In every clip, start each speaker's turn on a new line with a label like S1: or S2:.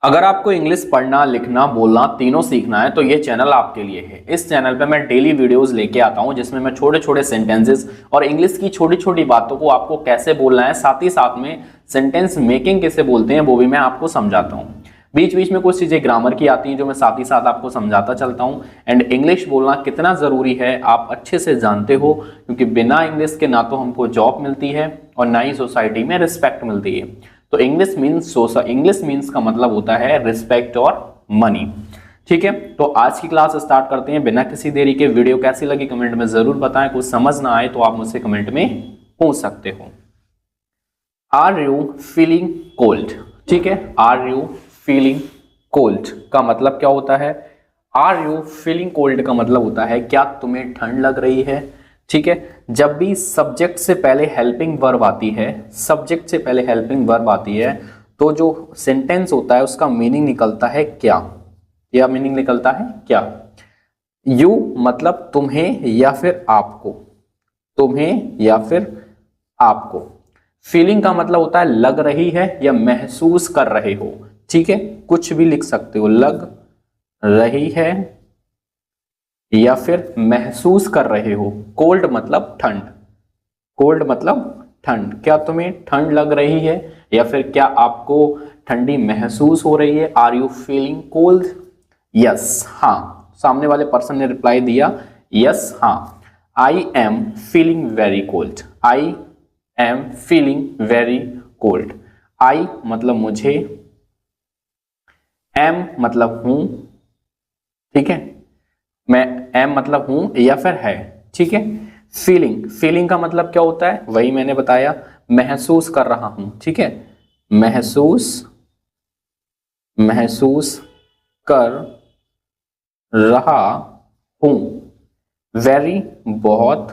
S1: अगर आपको इंग्लिश पढ़ना, लिखना, बोलना तीनों सीखना है तो ये चैनल आपके लिए है। इस चैनल पे मैं डेली वीडियोस लेके आता हूं जिसमें मैं छोटे छोटे सेंटेंसेस और इंग्लिश की छोटी छोटी बातों को आपको कैसे बोलना है, साथ ही साथ में सेंटेंस मेकिंग कैसे बोलते हैं वो भी मैं आपको समझाता हूं। बीच बीच में कुछ चीजें ग्रामर की आती हैं जो मैं साथ ही साथ आपको समझाता चलता हूं। एंड इंग्लिश बोलना कितना जरूरी है आप अच्छे से जानते हो, क्योंकि बिना इंग्लिश के ना तो हमको जॉब मिलती है और ना ही सोसाइटी में रिस्पेक्ट मिलती है। तो इंग्लिश मीन्स का मतलब होता है रिस्पेक्ट और मनी। ठीक है, तो आज की क्लास स्टार्ट करते हैं बिना किसी देरी के। वीडियो कैसी लगी कमेंट में जरूर बताएं, कुछ समझ ना आए तो आप मुझसे कमेंट में पूछ सकते हो। Are you feeling cold? ठीक है, आर यू फीलिंग कोल्ड का मतलब क्या होता है? आर यू फीलिंग कोल्ड का मतलब होता है क्या तुम्हें ठंड लग रही है। ठीक है, जब भी सब्जेक्ट से पहले हेल्पिंग वर्ब आती है, सब्जेक्ट से पहले हेल्पिंग वर्ब आती है तो जो सेंटेंस होता है उसका मीनिंग निकलता है क्या? क्या मीनिंग निकलता है क्या? यू मतलब तुम्हें या फिर आपको, तुम्हें या फिर आपको। फीलिंग का मतलब होता है लग रही है या महसूस कर रहे हो। ठीक है, कुछ भी लिख सकते हो, लग रही है या फिर महसूस कर रहे हो। कोल्ड मतलब ठंड, कोल्ड मतलब ठंड। क्या तुम्हें ठंड लग रही है या फिर क्या आपको ठंडी महसूस हो रही है? Are you feeling cold? Yes, हाँ। सामने वाले पर्सन ने रिप्लाई दिया यस, हाँ। I am feeling very cold, I am feeling very cold. I मतलब मुझे, एम मतलब हूं, ठीक है, मैं एम मतलब हूं या फिर है। ठीक है, फीलिंग, फीलिंग का मतलब क्या होता है? वही मैंने बताया, महसूस कर रहा हूं। ठीक है, महसूस कर रहा हूं। वेरी बहुत,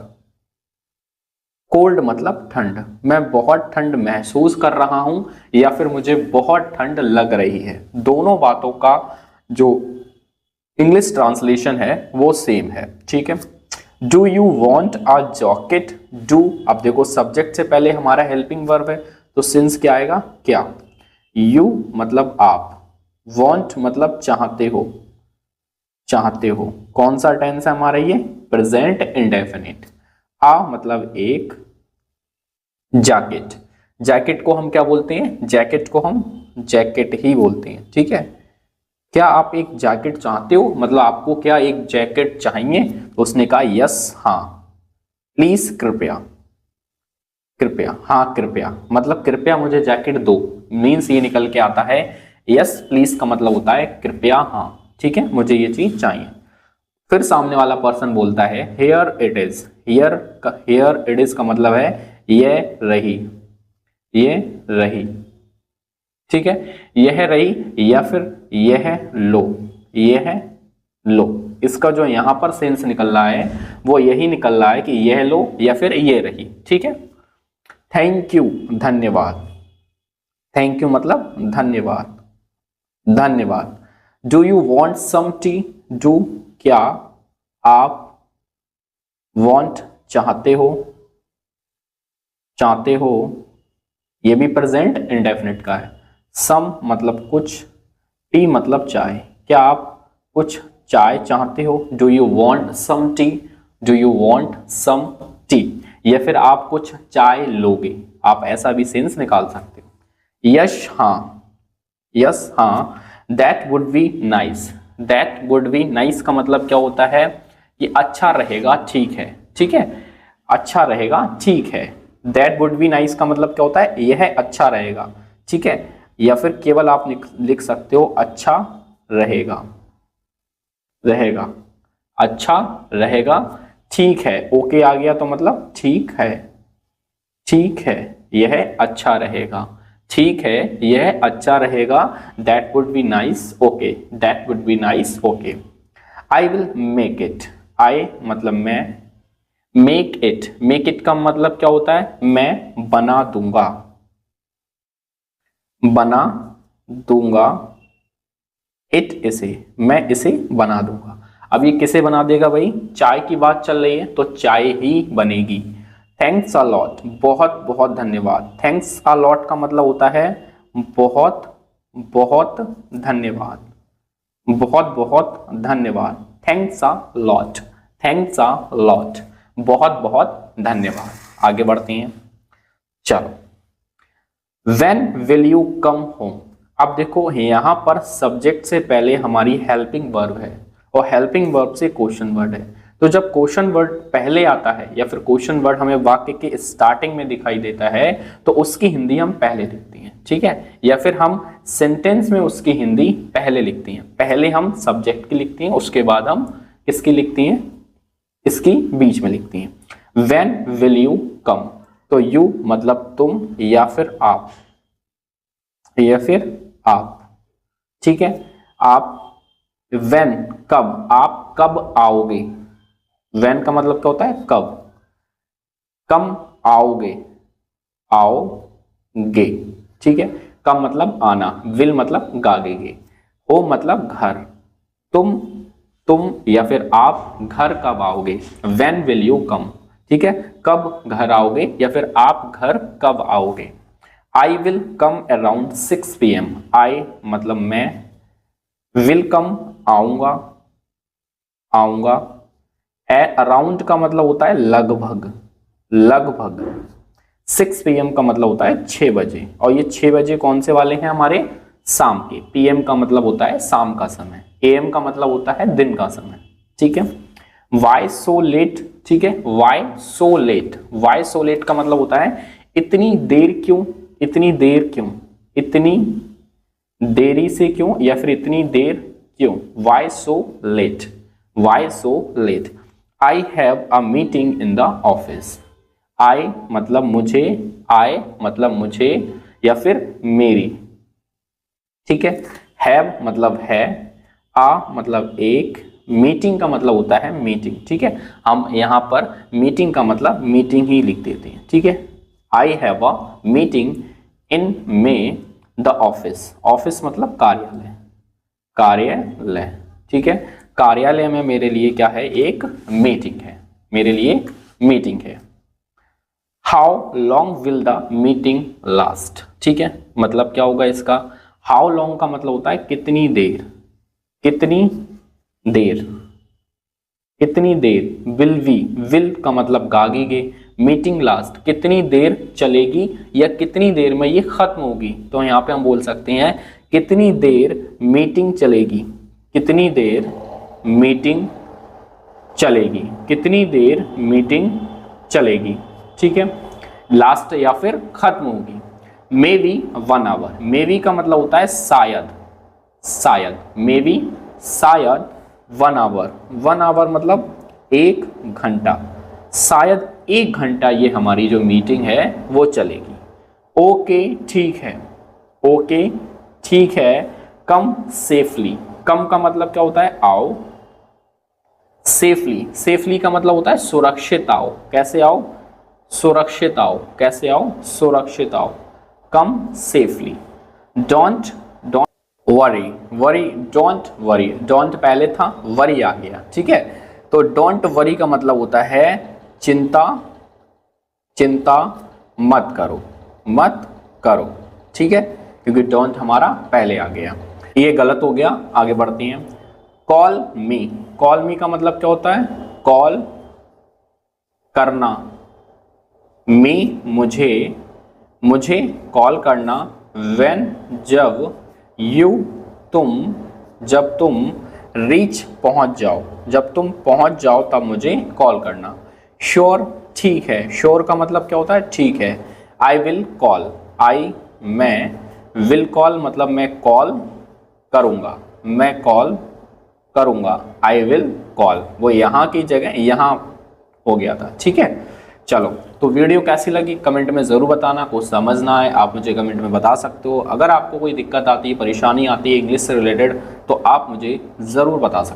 S1: कोल्ड मतलब ठंड। मैं बहुत ठंड महसूस कर रहा हूं या फिर मुझे बहुत ठंड लग रही है। दोनों बातों का जो इंग्लिश ट्रांसलेशन है वो सेम है। ठीक है, do you want a jacket? Do, अब देखो सब्जेक्ट से पहले हमारा हेल्पिंग वर्ब है तो सिंस क्या आएगा? क्या। यू मतलब आप, वॉन्ट मतलब चाहते हो, चाहते हो। कौन सा टेंस है हमारा? ये प्रेजेंट इंडेफिनिट। आ मतलब एक, जैकेट, जैकेट को हम क्या बोलते हैं? जैकेट को हम जैकेट ही बोलते हैं। ठीक है, क्या आप एक जैकेट चाहते हो, मतलब आपको क्या एक जैकेट चाहिए? तो उसने कहा यस, हाँ। प्लीज, कृपया, कृपया, हाँ कृपया मतलब कृपया मुझे जैकेट दो। मीन्स ये निकल के आता है यस प्लीज का मतलब होता है कृपया, हाँ ठीक है मुझे ये चीज चाहिए। फिर सामने वाला पर्सन बोलता है here it is. Here it is का मतलब है ये रही, ये रही। ठीक है, यह रही या फिर यह लो, यह लो। इसका जो यहां पर सेंस निकल रहा है वो यही निकल रहा है कि यह लो या फिर ये रही। ठीक है, थैंक यू, धन्यवाद। थैंक यू मतलब धन्यवाद, धन्यवाद। Do you want some tea? Do, क्या आप, वॉन्ट चाहते हो, चाहते हो, ये भी प्रेजेंट इंडेफिनिट का है। सम मतलब कुछ, टी मतलब चाय। क्या आप कुछ चाय चाहते हो? Do you want some tea? Do you want some tea, या फिर आप कुछ चाय लोगे। आप ऐसा भी सेंस निकाल सकते हो। यश, हाँ, यस हाँ। That would be nice, that would be nice का मतलब क्या होता है? ये अच्छा रहेगा, ठीक है। ठीक है, अच्छा रहेगा, ठीक है। दैट वुड बी नाइस का मतलब क्या होता है? यह अच्छा रहेगा। ठीक है, या फिर केवल आप लिख सकते हो अच्छा रहेगा, रहेगा, अच्छा रहेगा, ठीक है। ओके आ गया तो मतलब ठीक है, ठीक है, यह अच्छा रहेगा, ठीक है, यह अच्छा रहेगा। That would be nice, okay, that would be nice, okay. I will make it, I मतलब मैं, मेक इट का मतलब क्या होता है? मैं बना दूंगा, बना दूंगा। इट, इसे, मैं इसे बना दूंगा। अब ये किसे बना देगा भाई? चाय की बात चल रही है तो चाय ही बनेगी। थैंक्स अ लॉट, बहुत बहुत धन्यवाद। थैंक्स अ लॉट का मतलब होता है बहुत बहुत धन्यवाद, बहुत बहुत धन्यवाद, thanks a lot, thanks a lot, बहुत बहुत धन्यवाद। आगे बढ़ते हैं, चलो। When will you come home? अब देखो यहाँ पर सब्जेक्ट से पहले हमारी हेल्पिंग वर्ब है और हेल्पिंग वर्ब से क्वेश्चन वर्ड है। तो जब क्वेश्चन वर्ड पहले आता है या फिर क्वेश्चन वर्ड हमें वाक्य के स्टार्टिंग में दिखाई देता है तो उसकी हिंदी हम पहले लिखते हैं, ठीक है, या फिर हम सेंटेंस में उसकी हिंदी पहले लिखते हैं। पहले हम सब्जेक्ट की लिखते हैं, उसके बाद हम किसकी लिखती हैं, इसकी बीच में लिखती हैं। When will you come? तो यू मतलब तुम या फिर आप, या फिर आप, ठीक है। आप when कब, आप कब आओगे। when का मतलब क्या होता है, कब। कम आओगे, आओगे, ठीक है। कम मतलब आना, will मतलब गागेगे, हो मतलब घर। तुम या फिर आप घर कब आओगे, when will you come, ठीक है, कब घर आओगे या फिर आप घर कब आओगे। I will come around 6 PM, I मतलब मैं, will come आऊंगा, आऊंगा। अराउंड का मतलब होता है लगभग, लगभग। 6 PM का मतलब होता है 6 बजे, और ये 6 बजे कौन से वाले हैं, हमारे शाम के। PM का मतलब होता है शाम का समय, AM का मतलब होता है दिन का समय, ठीक है। Why so late, ठीक है, why so late, why so late का मतलब होता है इतनी देर क्यों, इतनी देर क्यों, इतनी देरी से क्यों, या फिर इतनी देर क्यों। Why so late, why so late। I have a meeting in the office, I मतलब मुझे, I मतलब मुझे या फिर मेरी, ठीक है। Have मतलब है, a मतलब एक, मीटिंग का मतलब होता है मीटिंग, ठीक है। हम यहाँ पर मीटिंग का मतलब मीटिंग ही लिख देते हैं, ठीक है। I have a meeting in may the office, office मतलब कार्यालय, कार्यालय, ठीक है। कार्यालय में मेरे लिए क्या है, एक मीटिंग है, मेरे लिए मीटिंग है। How long will the meeting last, ठीक है, मतलब क्या होगा इसका। हाउ लॉन्ग का मतलब होता है कितनी देर, कितनी देर, कितनी देर। विल वी, विल का मतलब गागेगे। मीटिंग लास्ट कितनी देर चलेगी या कितनी देर में ये खत्म होगी। तो यहाँ पे हम बोल सकते हैं कितनी देर मीटिंग चलेगी, कितनी देर मीटिंग चलेगी, कितनी देर मीटिंग चलेगी, ठीक है। लास्ट या फिर खत्म होगी। Maybe 1 hour, maybe का मतलब होता है शायद, शायद, मे बी शायद 1 आवर, 1 आवर मतलब 1 घंटा, शायद 1 घंटा ये हमारी जो मीटिंग है वो चलेगी। ओके ठीक है, ओके ठीक है। कम सेफली, कम का मतलब क्या होता है, आओ। सेफली, सेफली का मतलब होता है सुरक्षित आओ। कैसे आओ, सुरक्षित आओ। कैसे आओ, सुरक्षित आओ। Come safely. Don't, don't worry, worry, don't worry, don't पहले था, वरी आ गया, ठीक है। तो डोंट वरी का मतलब होता है चिंता, चिंता मत करो, मत करो, ठीक है, क्योंकि डोंट हमारा पहले आ गया। ये गलत हो गया, आगे बढ़ते हैं। कॉल मी, कॉल मी का मतलब क्या होता है, कॉल करना। मी मुझे, मुझे कॉल करना। व्हेन जब, यू तुम, जब तुम, रीच पहुंच जाओ, जब तुम पहुंच जाओ तब मुझे कॉल करना। श्योर ठीक है, श्योर का मतलब क्या होता है ठीक है। आई विल कॉल, आई मैं, विल कॉल मतलब मैं कॉल करूंगा, मैं कॉल करूंगा। आई विल कॉल, वो यहाँ की जगह यहाँ हो गया था, ठीक है। चलो, तो वीडियो कैसी लगी कमेंट में ज़रूर बताना। कुछ समझ ना आए आप मुझे कमेंट में बता सकते हो। अगर आपको कोई दिक्कत आती है, परेशानी आती है इंग्लिश से रिलेटेड, तो आप मुझे ज़रूर बता सकते हो।